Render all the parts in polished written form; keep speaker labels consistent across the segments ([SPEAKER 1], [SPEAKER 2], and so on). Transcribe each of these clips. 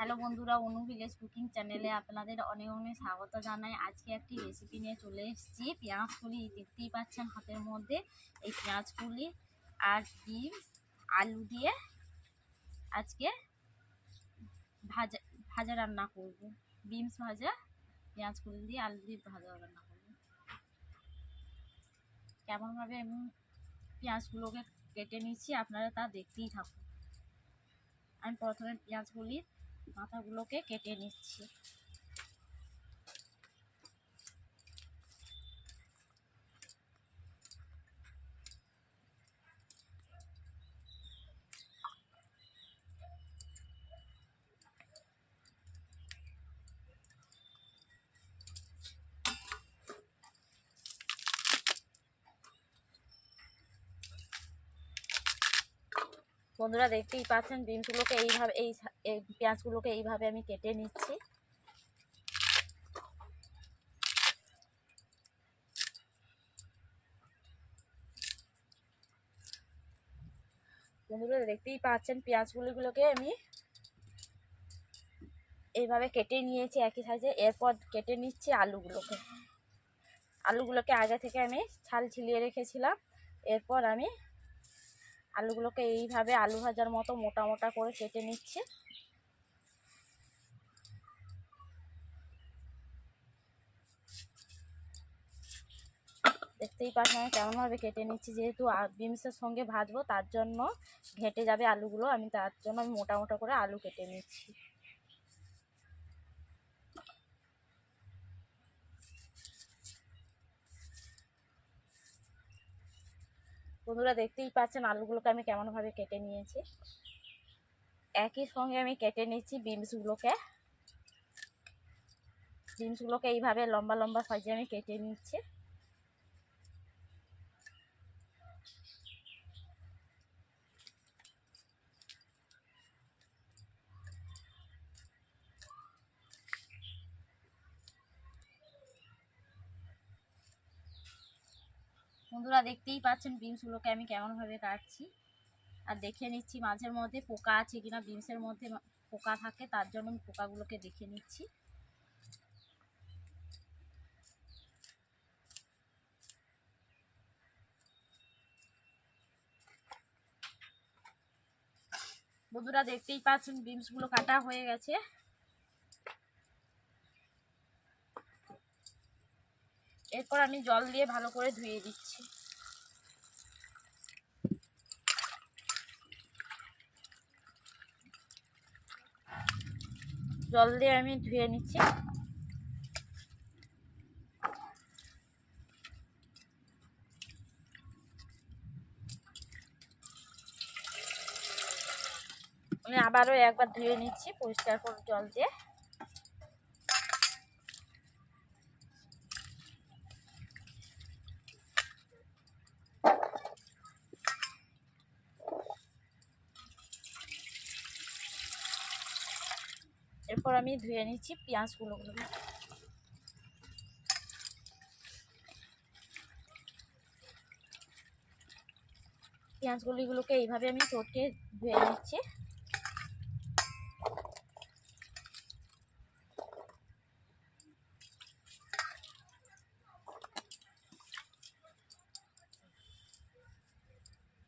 [SPEAKER 1] Hello বন্ধুরা, অনু village cooking চ্যানেলে আপনাদের অনেক অনেক স্বাগত জানাই। আজকে একটি রেসিপি নিয়ে চলে এসেছি। পেঁয়াজকলি দেখতেই পাচ্ছেন হাতের মধ্যে। এই পেঁয়াজকলি আর ডিম আলু দিয়ে আজকে ভাজা ভাজা রান্না করব। বিনস ভাজা, পেঁয়াজকলি দিয়ে আলু দিয়ে ভাজা রান্না করব। কেমনভাবে আমি পেঁয়াজগুলোকে কেটে নিচ্ছি আপনারা তা দেখতেই থাকুন। আমি প্রথমে পেঁয়াজগুলির মাথাগুলোকে কেটে নিচ্ছি। বন্ধুরা দেখতেই পাচ্ছেন বিনসগুলোকে এইভাবে এই পেঁয়াজগুলোকে এইভাবে আমি কেটে নিচ্ছি। বন্ধুরা দেখতেই পাচ্ছেন পেঁয়াজগুলোকে আমি এইভাবে কেটে নিয়েছি একই সাইজে। এরপর কেটে নিচ্ছি আলুগুলোকে আগে থেকে আমি ছাল ছিলিয়ে রেখেছিলাম। এরপর আমি আলুগুলোকে এইভাবে আলু ভাজার মতো মোটা মোটা করে কেটে নিচ্ছি। দেখতেই পাচ্ছেন আমি কেমনভাবে কেটে নিচ্ছি। যেহেতু বিনসের সঙ্গে ভাজবো তার জন্য ঘেঁটে যাবে আলুগুলো, তার জন্য আমি মোটা মোটা করে আলু কেটে নিচ্ছি। বন্ধুরা দেখতেই পাচ্ছেন আলুগুলোকে আমি কেমনভাবে কেটে নিয়েছি। একই সঙ্গে আমি কেটে নিচ্ছি বিনসগুলোকে এইভাবে লম্বা লম্বা সাইজে আমি কেটে নিচ্ছি। বন্ধুরা দেখতেই পাচ্ছেন বিনসগুলোকে আমি কেমনভাবে কাটছি। আর দেখে নিচ্ছি মাঝের মধ্যে পোকা আছে কিনা। বিনসের মধ্যে পোকা থাকে, তার জন্য আমি পোকাগুলোকে দেখে নিচ্ছি। বন্ধুরা দেখতেই পাচ্ছেন বিনসগুলো কাটা হয়ে গেছে। এরপর আমি জল দিয়ে ভালো করে ধুয়ে দিচ্ছি। জল দিয়ে আমি ধুয়ে নিচ্ছি। আমি আবারও একবার ধুয়ে নিচ্ছি পরিষ্কার করে জল দিয়ে। এরপর আমি ধুয়ে নিচ্ছি পেঁয়াজগুলোকে এইভাবে আমি চটকে ধুয়ে নিচ্ছি।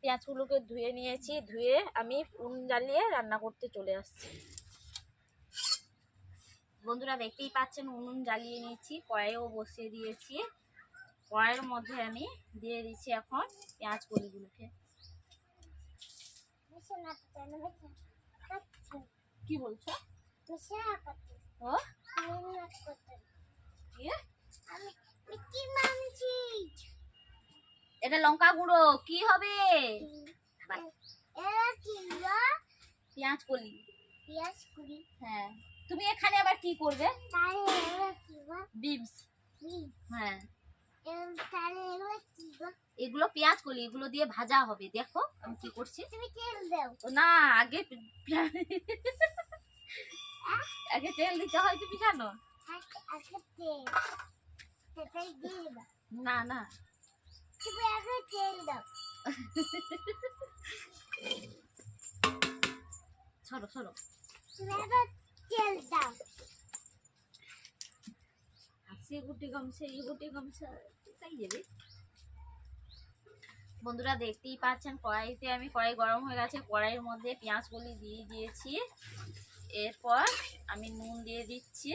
[SPEAKER 1] পেঁয়াজগুলোকে ধুয়ে নিয়েছি। ধুয়ে আমি উনুন জ্বালিয়ে রান্না করতে চলে আসছি। বন্ধুরা দেখতেই পাচ্ছেন উনুন জ্বালিয়ে নিয়েছি, কড়াইও বসিয়ে দিয়েছি। কড়াইয়ের মধ্যে আমি দিয়ে দিচ্ছি এখন পেঁয়াজকলিগুলোকে। কি বলছো? ও এটা লঙ্কা গুঁড়ো কি হবে? পেঁয়াজকলি। হ্যাঁ, তুমি এখানে আবার কি করবে? বিনস। হ্যাঁ, এগুলো পেঁয়াজকলি, এগুলো দিয়ে ভাজা হবে। দেখো আমি কি করছি। তুমি তেল দাও না, আগে আগে তেল দিতে হয়। তুমি জানো? না না, তুমি আগে তেল দাও। সরো সরো, তুমি আগে গুটি গামছা এই গুটি গামছা তাই যাবে। বন্ধুরা দেখতেই পাচ্ছেন কড়াইতে আমি কড়াই গরম হয়ে গেছে, কড়াইয়ের মধ্যে পেঁয়াজগুলি দিয়ে দিয়েছি। এরপর আমি নুন দিয়ে দিচ্ছি।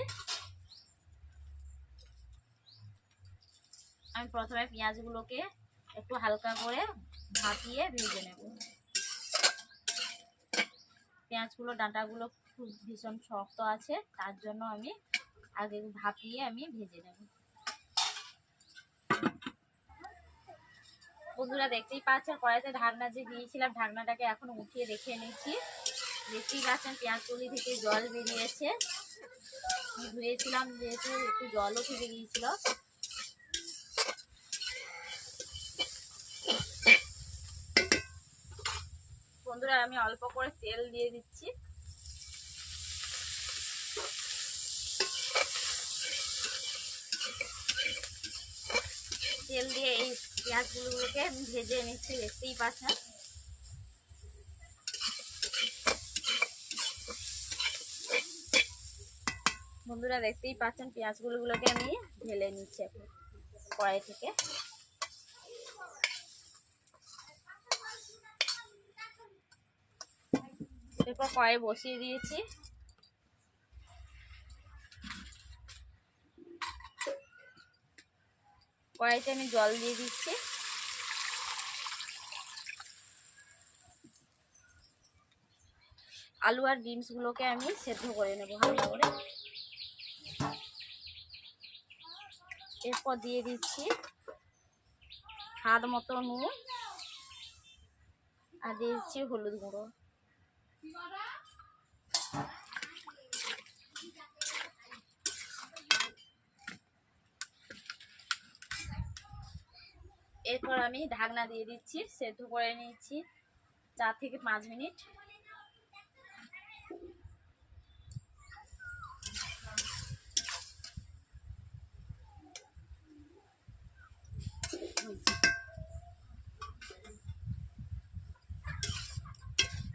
[SPEAKER 1] আমি প্রথমে পেঁয়াজগুলোকে একটু হালকা করে ভাপিয়ে ভেজে নেব। পেঁয়াজগুলো ডাঁটাগুলো খুব ভীষণ শক্ত আছে, তার জন্য আমি আগে ভাপিয়ে আমি ভেজে নেব। বন্ধুরা দেখতেই পাচ্ছেন কড়াইতে ঢাকনা যে দিয়েছিলাম, ঢাকনাটাকে এখন উঠিয়ে রেখে নিচ্ছি। দেখতেই পাচ্ছেন পেঁয়াজগুলি থেকে জল বেরিয়েছে, ধুয়েছিলাম যেহেতু একটু জলও থেকে গিয়েছিল। বন্ধুরা আমি অল্প করে তেল দিয়ে দিচ্ছি। তেল দিয়ে এই পেঁয়াজগুলোকে আমি ভেজে নিচ্ছি, দেখতেই পাচ্ছেন। বন্ধুরা দেখতেই পাচ্ছেন পেঁয়াজগুলোকে আমি ঢেলে নিচ্ছি এখন কড়াই থেকে। এরপর কড়াই বসিয়ে দিয়েছি। কড়াইতে আমি জল দিয়ে দিচ্ছি। আলু আর ডিমসগুলোকে আমি সেদ্ধ করে নেব হালকা করে। এরপর দিয়ে দিচ্ছি স্বাদ মতো নুন আর দিয়ে দিচ্ছি হলুদ গুঁড়ো। এরপর আমি ঢাকনা দিয়ে দিচ্ছি, সেদ্ধ করে নিচ্ছি 4 থেকে 5 মিনিট।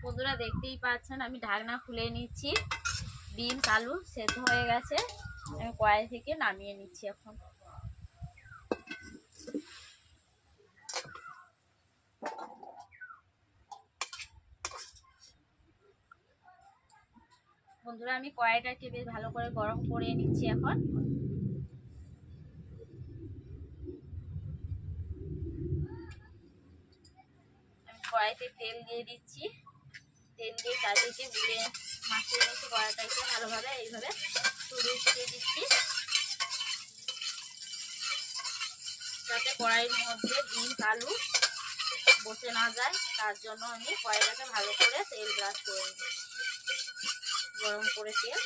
[SPEAKER 1] বন্ধুরা দেখতেই পাচ্ছেন আমি ঢাকনা খুলে নিচ্ছি। ডিম আলু সেদ্ধ হয়ে গেছে, আমি কড়াই থেকে নামিয়ে নিচ্ছি এখন। বন্ধুরা আমি কড়াইটাকে বেশ ভালো করে গরম করে নিচ্ছি এখন। আমি কড়াইতে তেল দিয়ে দিচ্ছি। তেল দিয়ে চারিদিকে ঘুরে মাখিয়ে নিচ্ছি কড়াইটাকে ভালোভাবে, এইভাবে ছড়িয়ে ছিটিয়ে দিচ্ছি যাতে কড়াইয়ের মধ্যে ডিম আলু বসে না যায়। তার জন্য আমি কড়াইটাকে ভালো করে তেল ব্রাশ করে নিচ্ছি, গরম করে তেল।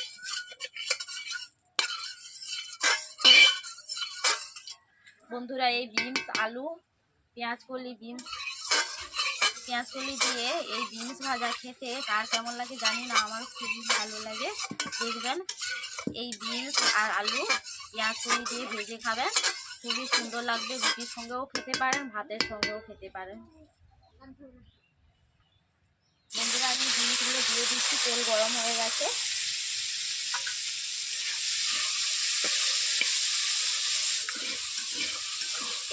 [SPEAKER 1] বন্ধুরা এই বিনস আলু পেঁয়াজকলি দিয়ে এই বিনস ভাজা খেতে কার কেমন লাগে জানি না, আমার খুবই ভালো লাগে। দেখবেন এই বিনস আর আলু পেঁয়াজকলি দিয়ে ভেজে খাবেন, খুবই সুন্দর লাগবে। রুটির সঙ্গেও খেতে পারেন, ভাতের সঙ্গেও খেতে পারেন। বন্ধুরা আমি বিনসগুলো দিয়ে দিচ্ছি, তেল গরম হয়ে গেছে।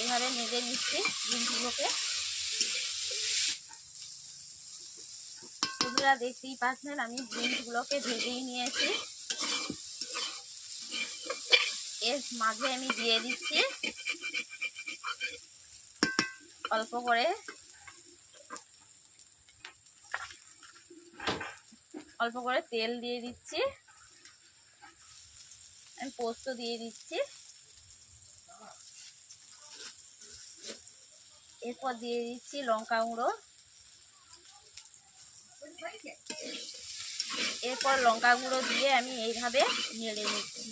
[SPEAKER 1] এভাবে নেড়ে নিচ্ছি বিনসগুলোকে। বন্ধুরা দেখতেই পাচ্ছেন আমি বিনসগুলোকে ভেজেই নিয়েছি। এর মাঝে আমি দিয়ে দিচ্ছি অল্প করে তেল দিয়ে দিচ্ছি। আমি পোস্ত দিয়ে দিচ্ছি। এরপর দিয়ে দিচ্ছি লঙ্কা গুঁড়ো। এরপর লঙ্কা গুঁড়ো দিয়ে আমি এইভাবে নেড়ে নিচ্ছি।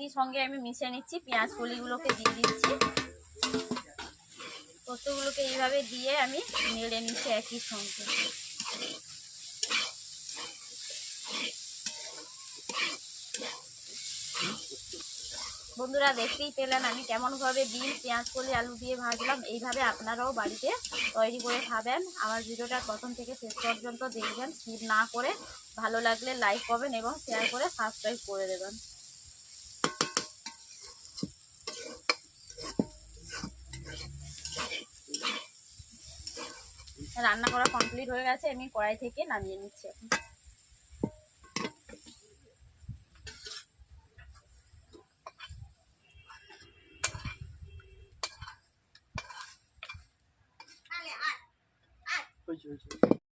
[SPEAKER 1] এই সঙ্গে আমি মিশিয়ে নিচ্ছি, পেঁয়াজ কলিগুলোকে দিয়ে দিচ্ছি। পোস্তগুলোকে এইভাবে দিয়ে আমি নেড়ে নিচ্ছি একই সঙ্গে। বন্ধুরা দেখতেই পেলেন আমি কেমনভাবে ডিম পেঁয়াজ কলি আলু দিয়ে ভাজলাম। এইভাবে আপনারাও বাড়িতে তৈরি করে খাবেন। আমার ভিডিওটা প্রথম থেকে শেষ পর্যন্ত দেখবেন, স্কিপ না করে। ভালো লাগলে লাইক করবেন এবং শেয়ার করে সাবস্ক্রাইব করে দেবেন। রান্না করা কমপ্লিট হয়ে গেছে, আমি কড়াই থেকে নামিয়ে নিচ্ছি এখন।
[SPEAKER 2] হয়েছে